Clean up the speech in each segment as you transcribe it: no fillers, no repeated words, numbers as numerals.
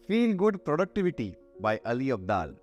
Feel Good Productivity by Ali Abdaal.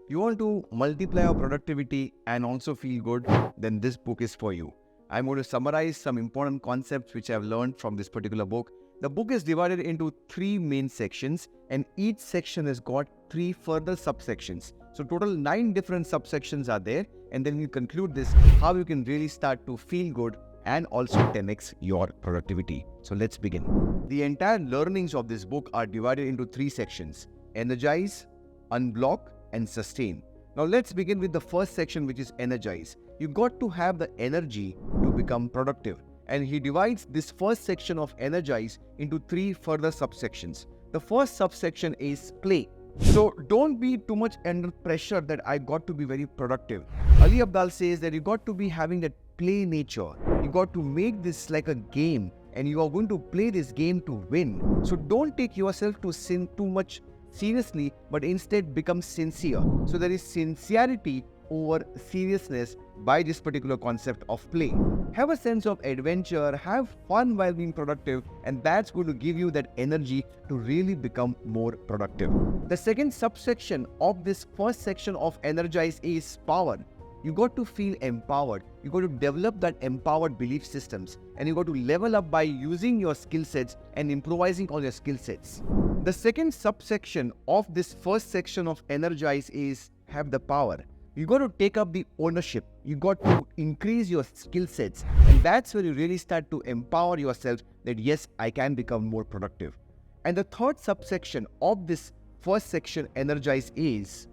You want to multiply your productivity and also feel good? Then this book is for you. I'm going to summarize some important concepts which I've learned from this particular book. The book is divided into 3 main sections, and each section has got 3 further subsections. So total 9 different subsections are there, and then we conclude this how you can really start to feel good and also 10x your productivity. So let's begin. The entire learnings of this book are divided into 3 sections: Energize, Unblock, and Sustain. Now let's begin with the first section, which is Energize. You got to have the energy to become productive. And he divides this first section of Energize into 3 further subsections. The first subsection is Play. So don't be too much under pressure that I got to be very productive. Ali Abdaal says that you got to be having that play nature. You got to make this like a game, and you are going to play this game to win. So don't take yourself too much seriously, but instead become sincere. So there is sincerity over seriousness by this particular concept of play. Have a sense of adventure, have fun while being productive, and that's going to give you that energy to really become more productive. The second subsection of this first section of Energize is Power. You got to feel empowered. You got to develop that empowered belief systems, and you got to level up by using your skill sets and improvising on your skill sets. The second subsection of this first section of Energize is Have the Power. You got to take up the ownership. You got to increase your skill sets, and that's where you really start to empower yourself that yes, I can become more productive. And the third subsection of this first section, Energize, is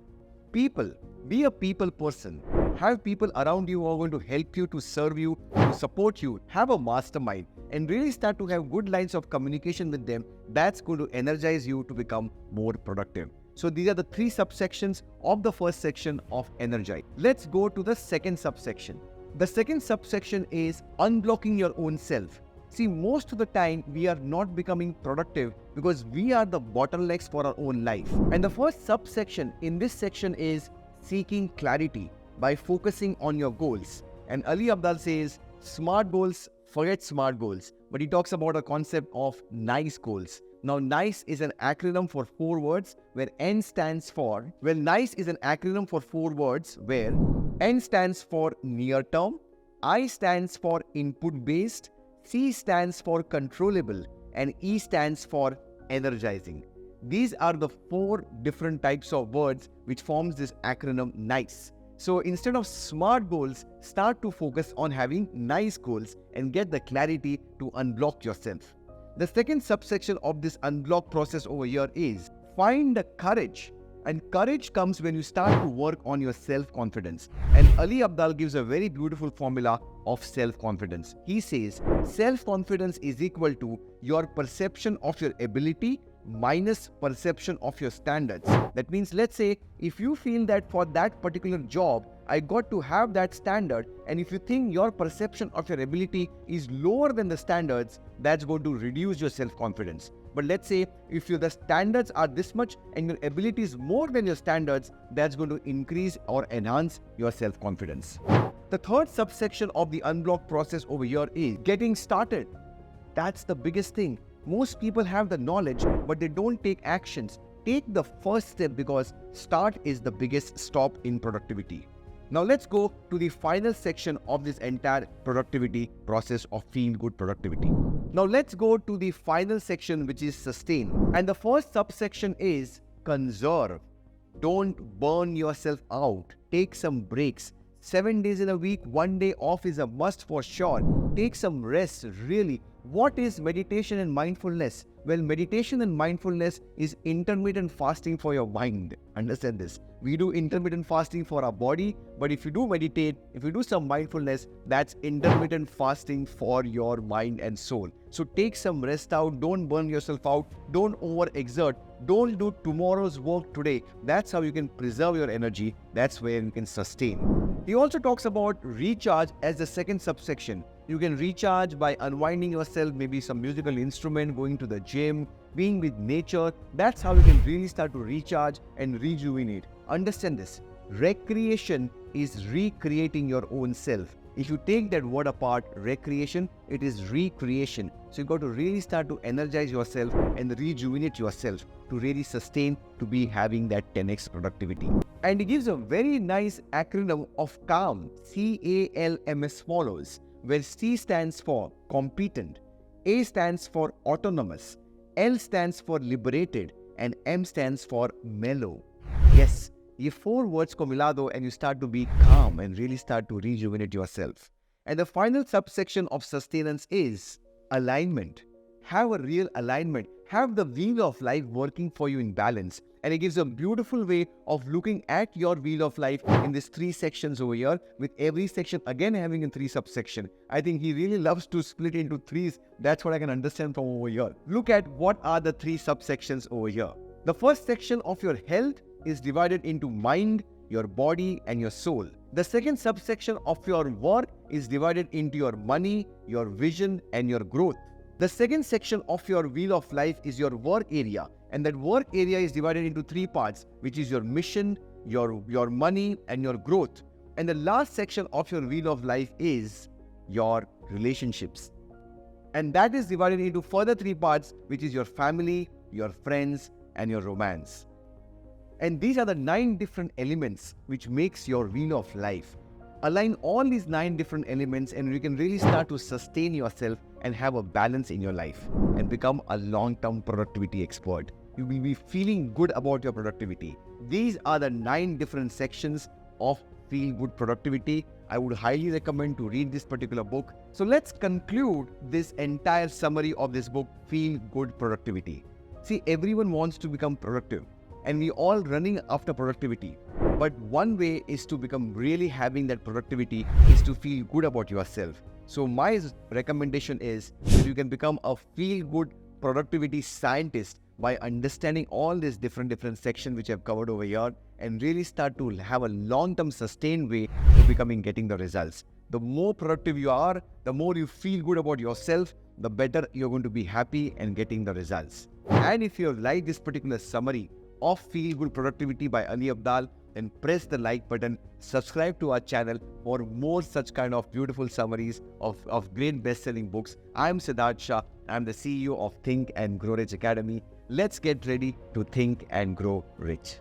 People. Be a people person. Have people around you who are going to help you, to serve you, to support you. Have a mastermind and really start to have good lines of communication with them. That's going to energize you to become more productive. So these are the 3 subsections of the first section of Energize. Let's go to the second subsection. The second subsection is Unblocking Your Own Self. See, most of the time we are not becoming productive because we are the bottlenecks for our own life. And the first subsection in this section is Seeking Clarity by focusing on your goals. And Ali Abdaal says, smart goals, forget smart goals. But he talks about a concept of nice goals. Now, NICE is an acronym for 4 words where N stands for, NICE is an acronym for 4 words where N stands for near term, I stands for input based, C stands for controllable, and E stands for energizing. These are the 4 different types of words which forms this acronym NICE. So instead of smart goals, start to focus on having nice goals and get the clarity to unblock yourself. The second subsection of this unblock process over here is Find the Courage. And courage comes when you start to work on your self-confidence. And Ali Abdaal gives a very beautiful formula of self-confidence. He says, self-confidence is equal to your perception of your ability minus perception of your standards. That means, let's say, if you feel that for that particular job, I got to have that standard, and if you think your perception of your ability is lower than the standards, that's going to reduce your self-confidence. But let's say if the standards are this much and your ability is more than your standards, that's going to increase or enhance your self-confidence. The third subsection of the unblock process over here is Getting Started. That's the biggest thing. Most people have the knowledge, but they don't take actions. Take the first step, because start is the biggest stop in productivity. Now let's go to the final section of this entire productivity process of Feel Good Productivity. Now let's go to the final section, which is Sustain. And the first subsection is Conserve. Don't burn yourself out. Take some breaks. 7 days in a week, 1 day off is a must for sure. Take some rest, really. What is meditation and mindfulness? Well, meditation and mindfulness is intermittent fasting for your mind. Understand this. We do intermittent fasting for our body, but if you do meditate, if you do some mindfulness, that's intermittent fasting for your mind and soul. So take some rest out. Don't burn yourself out. Don't overexert. Don't do tomorrow's work today. That's how you can preserve your energy. That's where you can sustain. He also talks about recharge as the second subsection. You can recharge by unwinding yourself, maybe some musical instrument, going to the gym, being with nature. That's how you can really start to recharge and rejuvenate. Understand this. Recreation is recreating your own self. If you take that word apart, recreation, it is recreation. So you got to really start to energize yourself and rejuvenate yourself to really sustain to be having that 10x productivity. And it gives a very nice acronym of CALM, CALM as follows, where C stands for competent, A stands for autonomous, L stands for liberated, and M stands for mellow. Yes, ये 4 words को मिला दो and you start to be calm and really start to rejuvenate yourself. And the final subsection of sustenance is alignment. Have a real alignment. Have the wheel of life working for you in balance. And it gives a beautiful way of looking at your wheel of life in these 3 sections over here, with every section again having a 3 subsection. I think he really loves to split into 3s. That's what I can understand from over here. Look at what are the 3 subsections over here. The first section of your health is divided into mind, your body, and your soul. The second subsection of your work is divided into your money, your vision, and your growth. The second section of your wheel of life is your work area, and that work area is divided into 3 parts, which is your mission, your money, and your growth. And the last section of your wheel of life is your relationships. And that is divided into further 3 parts, which is your family, your friends, and your romance. And these are the 9 different elements which makes your wheel of life. Align all these 9 different elements and you can really start to sustain yourself and have a balance in your life and become a long-term productivity expert. You will be feeling good about your productivity. These are the 9 different sections of Feel Good Productivity. I would highly recommend to read this particular book. So let's conclude this entire summary of this book, Feel Good Productivity. See, everyone wants to become productive and we all running after productivity. But one way is to become really having that productivity is to feel good about yourself. So my recommendation is that you can become a feel good productivity scientist by understanding all these different sections which I've covered over here and really start to have a long-term sustained way to getting the results. The more productive you are, the more you feel good about yourself, the better you're going to be happy and getting the results. And if you have liked this particular summary of Feel Good Productivity by Ali Abdaal, then press the like button, subscribe to our channel for more such kind of beautiful summaries of great best-selling books. I'm Sidharth Shah. I'm the CEO of Think and Grow Rich Academy. Let's get ready to think and grow rich.